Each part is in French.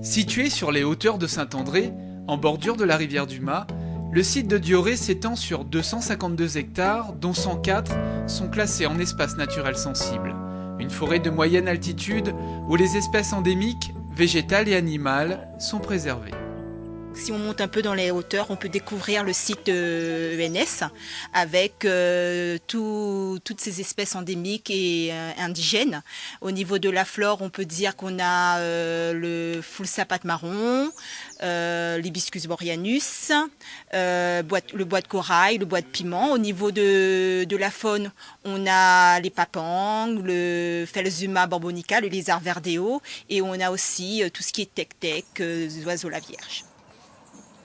Situé sur les hauteurs de Saint-André, en bordure de la rivière du Mas, le site de Dioré s'étend sur 252 hectares, dont 104 sont classés en espace naturel sensible. Une forêt de moyenne altitude où les espèces endémiques, végétales et animales, sont préservées. Si on monte un peu dans les hauteurs, on peut découvrir le site ENS avec toutes ces espèces endémiques et indigènes. Au niveau de la flore, on peut dire qu'on a le foulsapate marron, l'hibiscus boreanus, le bois de corail, le bois de piment. Au niveau de la faune, on a les papangs, le Phelsuma borbonica, le lézard verdéo, et on a aussi tout ce qui est tec-tec, les oiseaux la vierge.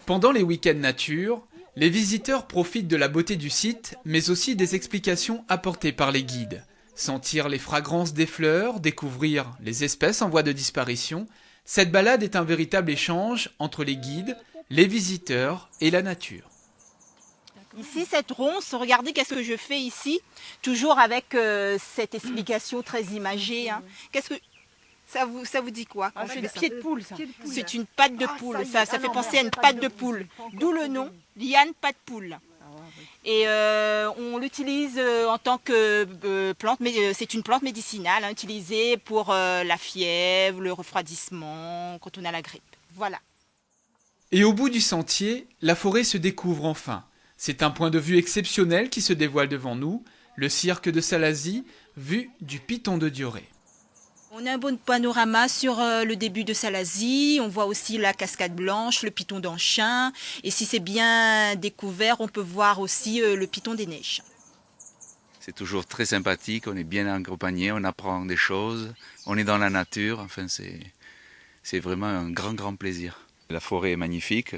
Pendant les week-ends nature, les visiteurs profitent de la beauté du site, mais aussi des explications apportées par les guides. Sentir les fragrances des fleurs, découvrir les espèces en voie de disparition, cette balade est un véritable échange entre les guides, les visiteurs et la nature. Ici, cette ronce, regardez qu'est-ce que je fais ici, toujours avec cette explication très imagée. Hein. Qu'est-ce que... Ça vous dit quoi? C'est le pied de poule, ça. C'est une patte de poule, ça fait penser à une patte de poule. D'où le nom, liane patte poule. Et on l'utilise en tant que plante, mais c'est une plante médicinale, hein, utilisée pour la fièvre, le refroidissement, quand on a la grippe. Voilà. Et au bout du sentier, la forêt se découvre enfin. C'est un point de vue exceptionnel qui se dévoile devant nous, le cirque de Salazie, vu du piton de Dioré. On a un bon panorama sur le début de Salazie, on voit aussi la cascade blanche, le piton d'Anchin, et si c'est bien découvert, on peut voir aussi le piton des neiges. C'est toujours très sympathique, on est bien accompagné, on apprend des choses, on est dans la nature, enfin c'est vraiment un grand plaisir. La forêt est magnifique,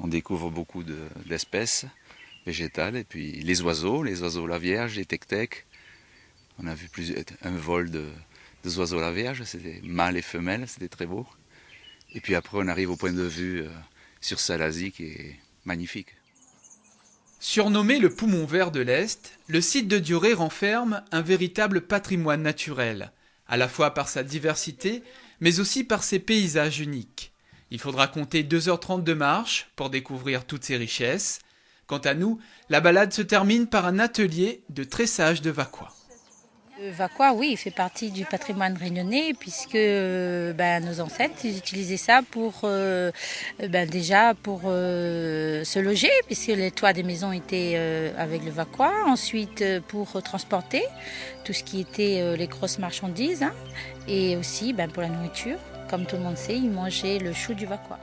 on découvre beaucoup d'espèces végétales, et puis les oiseaux la vierge, les tec-tec, on a vu un vol des oiseaux la vierge, c'était mâle et femelle, c'était très beau. Et puis après on arrive au point de vue sur Salazie qui est magnifique. Surnommé le poumon vert de l'Est, le site de Dioré renferme un véritable patrimoine naturel, à la fois par sa diversité, mais aussi par ses paysages uniques. Il faudra compter 2h30 de marche pour découvrir toutes ces richesses. Quant à nous, la balade se termine par un atelier de tressage de Vacois. Le Vacois, oui, il fait partie du patrimoine réunionnais puisque nos ancêtres ils utilisaient ça pour déjà pour se loger puisque les toits des maisons étaient avec le Vacois. Ensuite pour transporter tout ce qui était les grosses marchandises, hein, et aussi pour la nourriture. Comme tout le monde sait, ils mangeaient le chou du Vacois.